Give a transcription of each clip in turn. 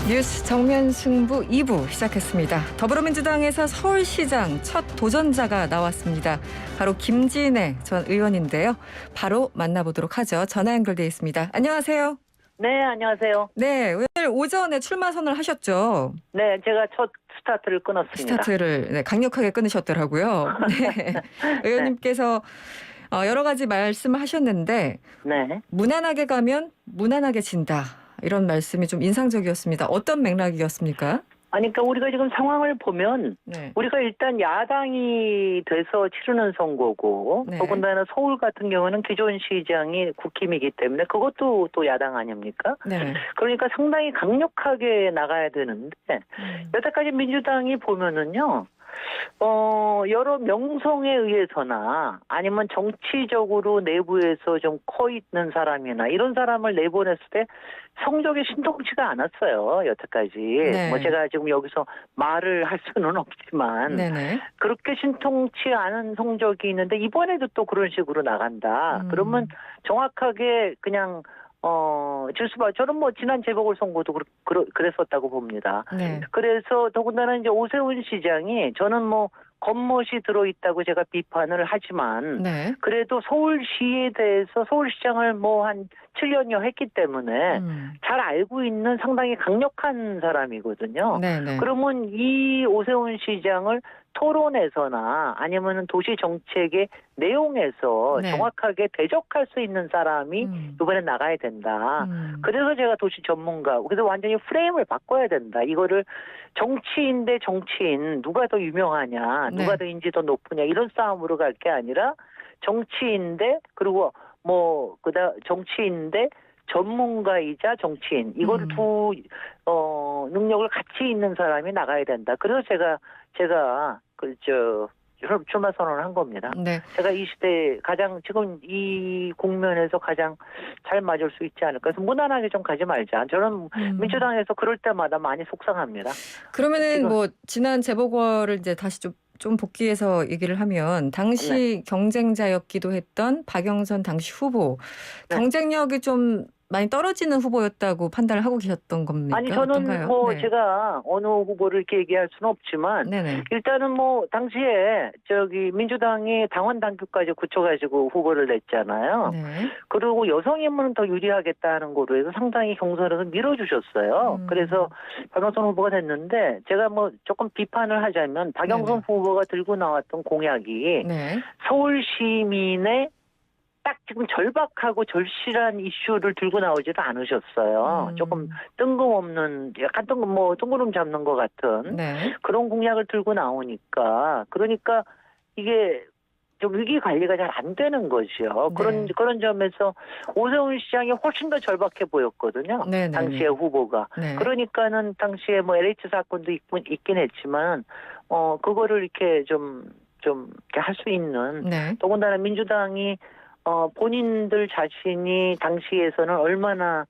뉴스 정면 승부 2부 시작했습니다. 더불어민주당에서 서울시장 첫 도전자가 나왔습니다. 바로 김진애 전 의원인데요. 바로 만나보도록 하죠. 전화 연결돼 있습니다. 안녕하세요. 네, 안녕하세요. 네, 오늘 오전에 출마 선언을 하셨죠. 네, 제가 첫 스타트를 끊었습니다. 스타트를 강력하게 끊으셨더라고요. 네. 의원님께서 여러 가지 말씀을 하셨는데 네. 무난하게 가면 무난하게 진다. 이런 말씀이 좀 인상적이었습니다. 어떤 맥락이었습니까? 아니, 그러니까 우리가 지금 상황을 보면 네. 우리가 일단 야당이 돼서 치르는 선거고 네. 더군다나 서울 같은 경우는 기존 시장이 국힘이기 때문에 그것도 또 야당 아닙니까? 네. 그러니까 상당히 강력하게 나가야 되는데 여태까지 민주당이 보면은요. 여러 명성에 의해서나 아니면 정치적으로 내부에서 좀 커 있는 사람이나 이런 사람을 내보냈을 때 성적이 신통치가 않았어요. 여태까지. 네. 뭐 제가 지금 여기서 말을 할 수는 없지만 네네. 그렇게 신통치 않은 성적이 있는데 이번에도 또 그런 식으로 나간다. 그러면 정확하게 그냥 질수봐 저는 뭐 지난 재보궐선거도 그랬었다고 봅니다. 네. 그래서 더군다나 이제 오세훈 시장이 저는 뭐 겉멋이 들어있다고 제가 비판을 하지만 네. 그래도 서울시에 대해서 서울시장을 뭐 한 7년여 했기 때문에 잘 알고 있는 상당히 강력한 사람이거든요. 네네. 그러면 이 오세훈 시장을 토론에서나 아니면 도시 정책의 내용에서 네. 정확하게 대적할 수 있는 사람이 이번에 나가야 된다. 그래서 제가 도시 전문가, 그래서 완전히 프레임을 바꿔야 된다. 이거를 정치인 대 정치인, 누가 더 유명하냐, 누가 네. 더 인지 더 높으냐, 이런 싸움으로 갈 게 아니라 정치인 대, 그리고 뭐, 정치인 대 전문가이자 정치인, 이거를 두, 능력을 같이 있는 사람이 나가야 된다. 그래서 제가, 출마 선언을 한 겁니다. 네. 제가 이 시대에 가장 지금 이 국면에서 가장 잘 맞을 수 있지 않을까. 그래서 무난하게 좀 가지 말자. 저는 민주당에서 그럴 때마다 많이 속상합니다. 그러면은 지금, 뭐 지난 재보궐을 이제 다시 좀 복귀해서 얘기를 하면 당시 경쟁자였기도 했던 박영선 당시 후보 네. 경쟁력이 좀 많이 떨어지는 후보였다고 판단을 하고 계셨던 겁니까? 아니 저는 어떤가요? 뭐 네. 제가 어느 후보를 이렇게 얘기할 수는 없지만 네네. 일단은 뭐 당시에 민주당이 당원 당규까지 굳혀가지고 후보를 냈잖아요. 네. 그리고 여성 인물은 더 유리하겠다는 거로 해서 상당히 경선에서 밀어주셨어요. 그래서 박영선 후보가 됐는데 제가 뭐 조금 비판을 하자면 박영선 네네. 후보가 들고 나왔던 공약이 네. 서울 시민의 딱 지금 절박하고 절실한 이슈를 들고 나오지도 않으셨어요. 조금 뜬금없는, 약간 뜬구름 잡는 것 같은 네. 그런 공약을 들고 나오니까, 그러니까 이게 좀 위기 관리가 잘 안 되는 거죠. 네. 그런 점에서 오세훈 시장이 훨씬 더 절박해 보였거든요. 네네. 당시의 후보가. 네. 그러니까는 당시에 뭐 LH 사건도 있긴 했지만, 그거를 이렇게 좀 이렇게 할 수 있는, 네. 더군다나 민주당이 본인들 자신이 당시에서는 얼마나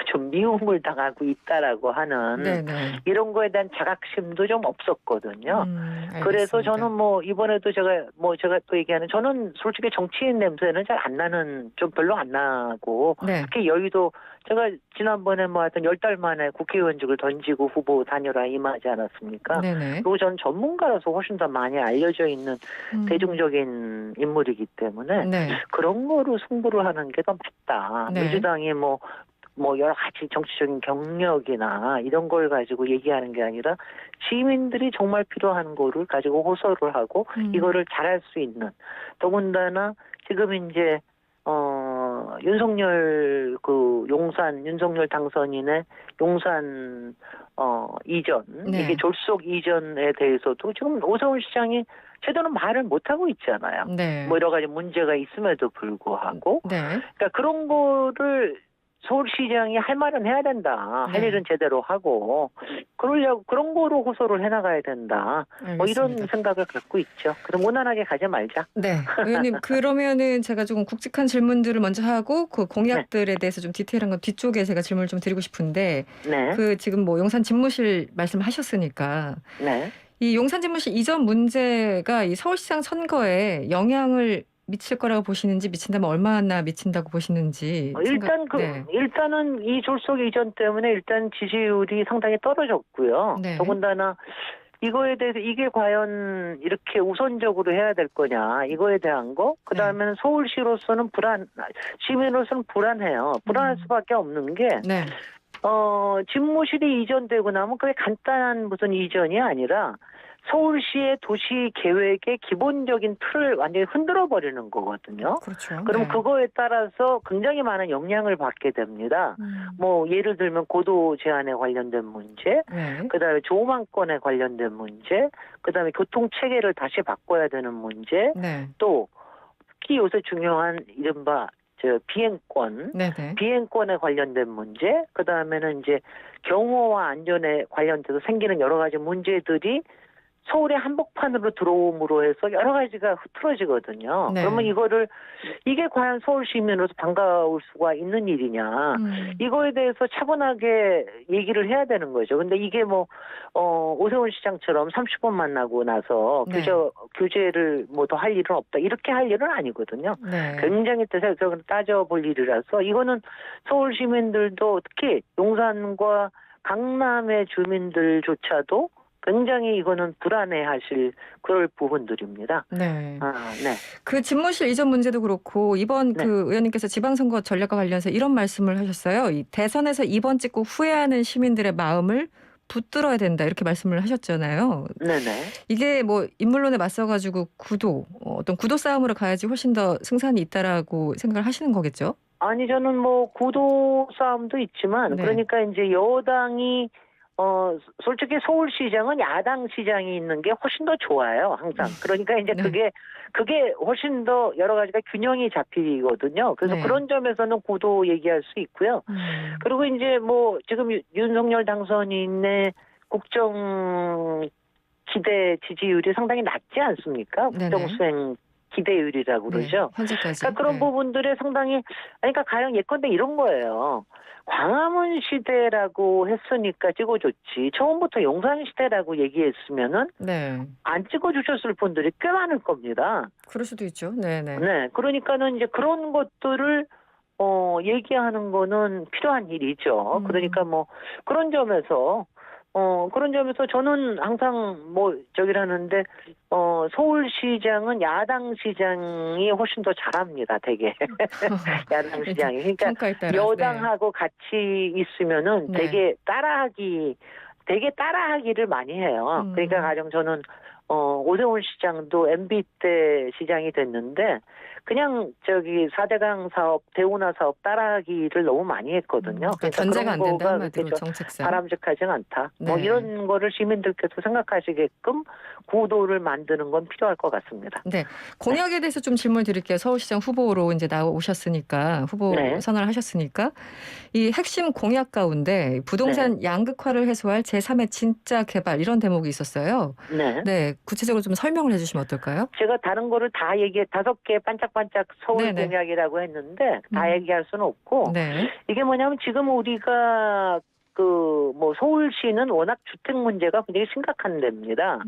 좀 미움을 당하고 있다라고 하는 네네. 이런 거에 대한 자각심도 좀 없었거든요. 그래서 알겠습니다. 저는 뭐 이번에도 제가 또 얘기하는 저는 솔직히 정치인 냄새는 잘 안 나는 좀 별로 안 나고 네. 특히 여의도 제가 지난번에 뭐 하여튼 10달 만에 국회의원직을 던지고 후보 단일화 임하지 않았습니까? 네네. 그리고 저는 전문가로서 훨씬 더 많이 알려져 있는 대중적인 인물이기 때문에 네. 그런 거로 승부를 하는 게 더 맞다. 네. 민주당이 뭐 여러 가지 정치적인 경력이나 이런 걸 가지고 얘기하는 게 아니라 시민들이 정말 필요한 거를 가지고 호소를 하고 이거를 잘할 수 있는 더군다나 지금 이제 윤석열 윤석열 당선인의 용산 이전 네. 이게 졸속 이전에 대해서도 지금 오세훈 시장이 제대로 말을 못 하고 있잖아요. 네. 뭐 여러 가지 문제가 있음에도 불구하고 네. 그러니까 그런 거를 서울시장이 할 말은 해야 된다. 할 네. 일은 제대로 하고 그런 거로 호소를 해나가야 된다. 뭐 이런 알겠습니다. 생각을 갖고 있죠. 그럼 무난하게 가지 말자. 네, 의원님 그러면은 제가 조금 굵직한 질문들을 먼저 하고 그 공약들에 대해서 좀 디테일한 건 뒤쪽에 제가 질문을 좀 드리고 싶은데 네. 그 지금 뭐 용산 집무실 말씀하셨으니까 네. 이 용산 집무실 이전 문제가 이 서울시장 선거에 영향을 미칠 거라고 보시는지 미친다면 얼마나 미친다고 보시는지. 일단 네. 일단은 이 졸속 이전 때문에 일단 지지율이 상당히 떨어졌고요. 네. 더군다나 이거에 대해서 이게 과연 이렇게 우선적으로 해야 될 거냐 이거에 대한 거. 그다음에는 서울시로서는 시민으로서는 불안해요. 불안할 수밖에 없는 게 네. 집무실이 이전되고 나면 그게 간단한 무슨 이전이 아니라 서울시의 도시 계획의 기본적인 틀을 완전히 흔들어 버리는 거거든요. 그렇죠. 그럼 네. 그거에 따라서 굉장히 많은 영향을 받게 됩니다. 뭐 예를 들면 고도 제한에 관련된 문제, 네. 그다음에 조망권에 관련된 문제, 그다음에 교통 체계를 다시 바꿔야 되는 문제, 네. 또 특히 요새 중요한 이른바 비행권, 네네. 비행권에 관련된 문제, 그다음에는 이제 경호와 안전에 관련돼서 생기는 여러 가지 문제들이 서울의 한복판으로 들어옴으로 해서 여러 가지가 흐트러지거든요. 네. 그러면 이게 과연 서울 시민으로서 반가울 수가 있는 일이냐. 이거에 대해서 차분하게 얘기를 해야 되는 거죠. 근데 이게 오세훈 시장처럼 30분 만나고 나서 네. 규제를 더 할 일은 없다. 이렇게 할 일은 아니거든요. 네. 굉장히 따져볼 일이라서 이거는 서울 시민들도 특히 용산과 강남의 주민들조차도 굉장히 이거는 불안해하실 그럴 부분들입니다. 네. 네. 그 집무실 이전 문제도 그렇고 이번 네. 그 의원님께서 지방선거 전략과 관련해서 이런 말씀을 하셨어요. 이 대선에서 2번 찍고 후회하는 시민들의 마음을 붙들어야 된다 이렇게 말씀을 하셨잖아요. 네네. 이게 인물론에 맞서가지고 어떤 구도 싸움으로 가야지 훨씬 더 승산이 있다라고 생각을 하시는 거겠죠? 아니 저는 구도 싸움도 있지만 네. 그러니까 이제 여당이 솔직히 서울시장은 야당 시장이 있는 게 훨씬 더 좋아요, 항상. 그러니까 이제 네. 그게 훨씬 더 여러 가지가 균형이 잡히거든요. 그래서 네. 그런 점에서는 구도 얘기할 수 있고요. 그리고 이제 지금 윤석열 당선인의 국정 기대 지지율이 상당히 낮지 않습니까? 네네. 국정 수행 기대율이라고 그러죠. 네. 현재까지. 그러니까 그런 네. 부분들에 상당히 그러니까 가령 예컨대 이런 거예요. 광화문 시대라고 했으니까 찍어줬지. 처음부터 용산 시대라고 얘기했으면은 네. 안 찍어주셨을 분들이 꽤 많을 겁니다. 그럴 수도 있죠. 네네. 네, 그러니까는 이제 그런 것들을 얘기하는 거는 필요한 일이죠. 그러니까 그런 점에서 저는 항상 저기라는데 서울시장은 야당 시장이 훨씬 더 잘합니다. 되게 야당 시장이. 그러니까 평가에 따라. 여당하고 같이 있으면은 네. 되게 따라하기를 많이 해요. 그러니까 가령 저는 오세훈 시장도 MB 때 시장이 됐는데 그냥 4대강 사업, 대운하 사업 따라하기를 너무 많이 했거든요. 그러니까 견제가 안 된다 한마디로 그렇게 정책상. 바람직하진 않다. 네. 이런 거를 시민들께서 생각하시게끔 구도를 만드는 건 필요할 것 같습니다. 네. 공약에 대해서 좀 질문 드릴게요. 서울시장 후보로 이제 나오셨으니까 후보 네. 선언을 하셨으니까 이 핵심 공약 가운데 부동산 양극화를 해소할 제3의 진짜 개발 이런 대목이 있었어요. 네. 네. 구체적으로 좀 설명을 해주시면 어떨까요? 제가 다른 거를 다 5개 반짝반짝 서울 네네. 공약이라고 했는데 다 얘기할 수는 없고 네. 이게 뭐냐면 지금 우리가 서울시는 워낙 주택 문제가 굉장히 심각한 데입니다.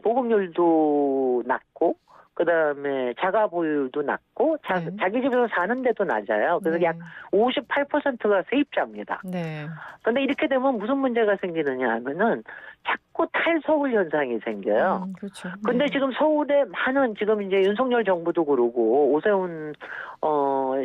보급률도 낮고 그다음에 자가 보유도 낮고 자기 집에서 사는 데도 낮아요. 그래서 약 58%가 세입자입니다. 네. 그런데 이렇게 되면 무슨 문제가 생기느냐 하면은 자꾸 탈서울 현상이 생겨요. 그렇죠. 근데 지금 서울에 많은 지금 이제 윤석열 정부도 그러고 오세훈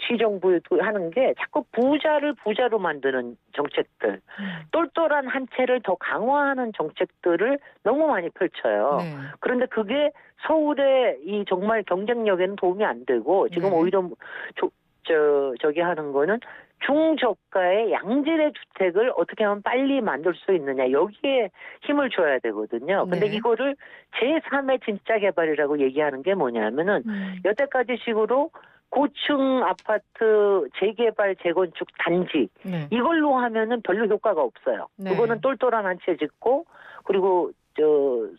시정부도 하는 게 자꾸 부자를 부자로 만드는 정책들, 똘똘한 한 채를 더 강화하는 정책들을 너무 많이 펼쳐요. 네. 그런데 그게 서울의 이 정말 경쟁력에는 도움이 안 되고 지금 네. 오히려 저기 하는 거는 중저가의 양질의 주택을 어떻게 하면 빨리 만들 수 있느냐 여기에 힘을 줘야 되거든요. 근데 네. 이거를 제3의 진짜 개발이라고 얘기하는 게 뭐냐면은 여태까지 식으로 고층 아파트 재개발 재건축 단지 네. 이걸로 하면은 별로 효과가 없어요. 네. 그거는 똘똘한 한 채 짓고 그리고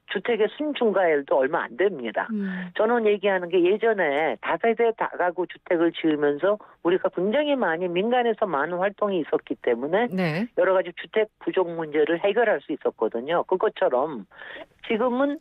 주택의 순중가율도 얼마 안 됩니다. 저는 얘기하는 게 예전에 다세대 다가구 주택을 지으면서 우리가 굉장히 많이 민간에서 많은 활동이 있었기 때문에 네. 여러 가지 주택 부족 문제를 해결할 수 있었거든요. 그것처럼 지금은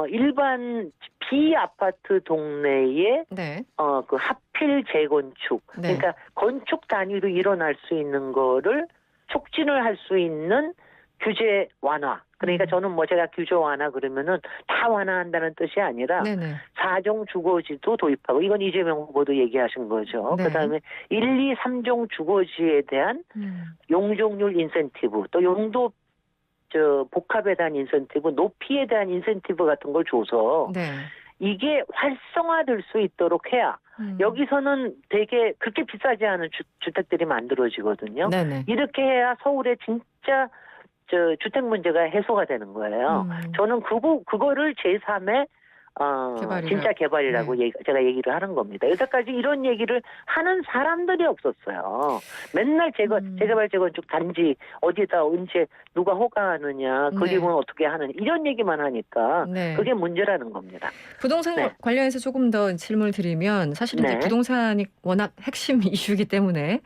일반 비아파트 동네에 네. 그 하필 재건축, 네. 그러니까 건축 단위로 일어날 수 있는 거를 촉진을 할 수 있는 규제 완화. 그러니까 저는 뭐 제가 규제 완화 그러면은 다 완화한다는 뜻이 아니라 네네. 4종 주거지도 도입하고, 이건 이재명 후보도 얘기하신 거죠. 네. 그다음에 1, 2, 3종 주거지에 대한 용적률 인센티브, 또 용도 복합에 대한 인센티브, 높이에 대한 인센티브 같은 걸 줘서 네. 이게 활성화될 수 있도록 해야 여기서는 되게 그렇게 비싸지 않은 주택들이 만들어지거든요. 네네. 이렇게 해야 서울의 진짜 주택 문제가 해소가 되는 거예요. 저는 그거를 제3의 진짜 개발이라고 제가 얘기를 하는 겁니다. 여태까지 이런 얘기를 하는 사람들이 없었어요. 맨날 재개발 재건축 단지 어디다 언제 누가 허가하느냐, 그림은 어떻게 하느냐, 이런 얘기만 하니까 그게 문제라는 겁니다. 부동산 관련해서 조금 더 질문을 드리면, 사실은 이제 부동산이 워낙 핵심 이슈이기 때문에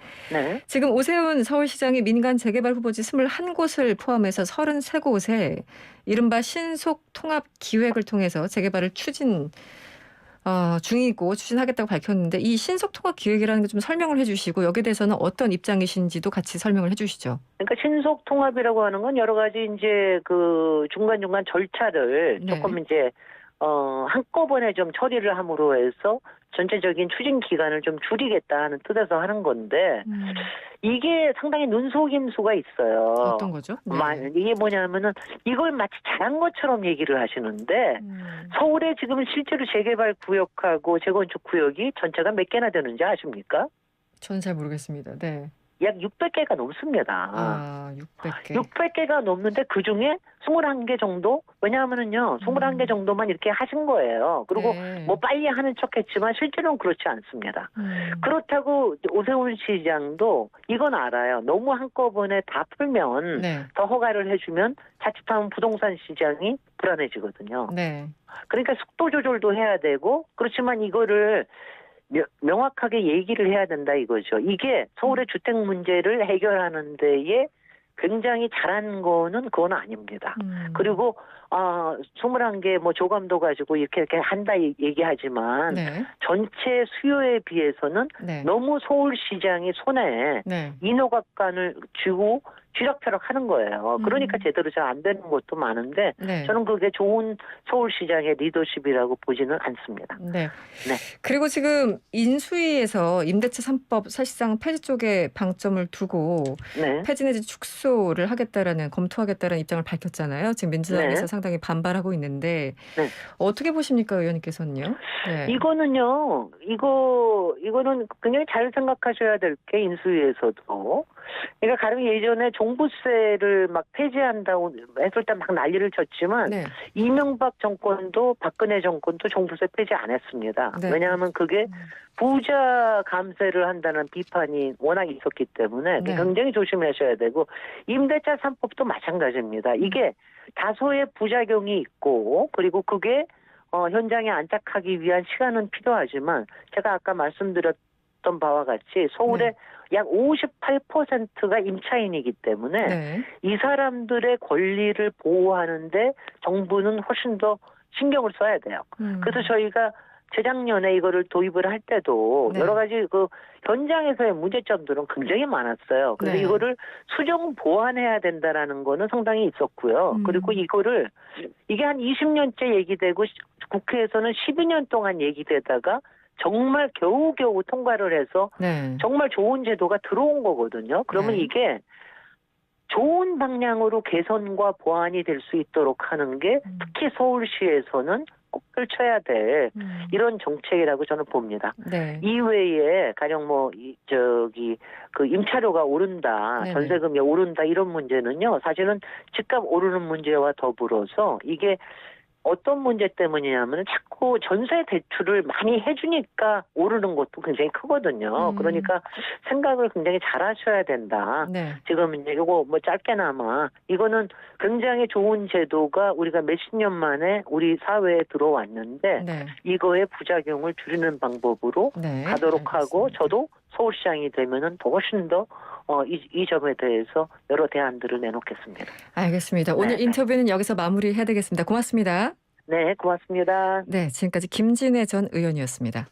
지금 오세훈 서울시장이 민간 재개발 후보지 21곳을 포함해서 33곳에 이른바 신속 통합 기획을 통해서 재개발을 중이고 추진하겠다고 밝혔는데, 이 신속 통합 기획이라는 게 좀 설명을 해주시고, 여기에 대해서는 어떤 입장이신지도 같이 설명을 해주시죠. 그러니까 신속 통합이라고 하는 건 여러 가지 이제 그 중간중간 절차를 조금 이제 한꺼번에 좀 처리를 함으로 해서 전체적인 추진 기간을 좀 줄이겠다 하는 뜻에서 하는 건데, 이게 상당히 눈속임수가 있어요. 어떤 거죠? 이게 뭐냐면은 이걸 마치 잘한 것처럼 얘기를 하시는데, 서울에 지금 실제로 재개발 구역하고 재건축 구역이 전체가 몇 개나 되는지 아십니까? 저는 잘 모르겠습니다. 네. 약 600개가 넘습니다. 600개. 600개가 넘는데 그중에 21개 정도? 왜냐하면은요, 21개 정도만 이렇게 하신 거예요. 그리고 뭐 빨리 하는 척 했지만 실제로는 그렇지 않습니다. 그렇다고 오세훈 시장도 이건 알아요. 너무 한꺼번에 다 풀면 더 허가를 해주면 자칫하면 부동산 시장이 불안해지거든요. 그러니까 속도 조절도 해야 되고, 그렇지만 이거를 명확하게 얘기를 해야 된다 이거죠. 이게 서울의 주택 문제를 해결하는 데에 굉장히 잘한 거는 그건 아닙니다. 그리고 21개 뭐 조감도 가지고 이렇게 한다 얘기하지만 전체 수요에 비해서는 너무 서울시장이 손에 인허가권을 쥐고 쥐락펴락 하는 거예요. 그러니까 제대로 잘 안 되는 것도 많은데 저는 그게 좋은 서울시장의 리더십이라고 보지는 않습니다. 그리고 지금 인수위에서 임대차 3법 사실상 폐지 쪽에 방점을 두고 폐지 내지 축소를 하겠다라는, 검토하겠다라는 입장을 밝혔잖아요. 지금 민주당에서 상당히 반발하고 있는데 어떻게 보십니까, 의원님께서는요? 이거는요, 이거는 굉장히 잘 생각하셔야 될 게, 인수위에서도. 그러니까 가령 예전에 종부세를 막 폐지한다고 했을 때 막 난리를 쳤지만 이명박 정권도 박근혜 정권도 종부세 폐지 안 했습니다. 왜냐하면 그게 부자 감세를 한다는 비판이 워낙 있었기 때문에 굉장히 조심하셔야 되고, 임대차 3법도 마찬가지입니다. 이게 다소의 부작용이 있고, 그리고 그게 현장에 안착하기 위한 시간은 필요하지만, 제가 아까 말씀드렸던 바와 같이 서울의 약 58%가 임차인이기 때문에 이 사람들의 권리를 보호하는데 정부는 훨씬 더 신경을 써야 돼요. 그래서 저희가 재작년에 이거를 도입을 할 때도 여러 가지 그 현장에서의 문제점들은 굉장히 많았어요. 그래서 이거를 수정 보완해야 된다라는 거는 상당히 있었고요. 그리고 이게 한 20년째 얘기되고 국회에서는 12년 동안 얘기되다가 정말 겨우겨우 통과를 해서 정말 좋은 제도가 들어온 거거든요. 그러면 이게 좋은 방향으로 개선과 보완이 될 수 있도록 하는 게 특히 서울시에서는 꼭 펼쳐야 될 이런 정책이라고 저는 봅니다. 이외에 가령 그 임차료가 오른다, 전세금이 오른다, 이런 문제는요, 사실은 집값 오르는 문제와 더불어서 이게 어떤 문제 때문이냐면 자꾸 전세 대출을 많이 해주니까 오르는 것도 굉장히 크거든요. 그러니까 생각을 굉장히 잘 하셔야 된다. 지금 이제 이거 뭐 짧게나마 이거는 굉장히 좋은 제도가 우리가 몇십 년 만에 우리 사회에 들어왔는데 이거의 부작용을 줄이는 방법으로 가도록 하고, 저도 서울시장이 되면은 더 훨씬 더 이 점에 대해서 여러 대안들을 내놓겠습니다. 알겠습니다. 오늘 인터뷰는 여기서 마무리해야 되겠습니다. 고맙습니다. 네, 고맙습니다. 네, 지금까지 김진애 전 의원이었습니다.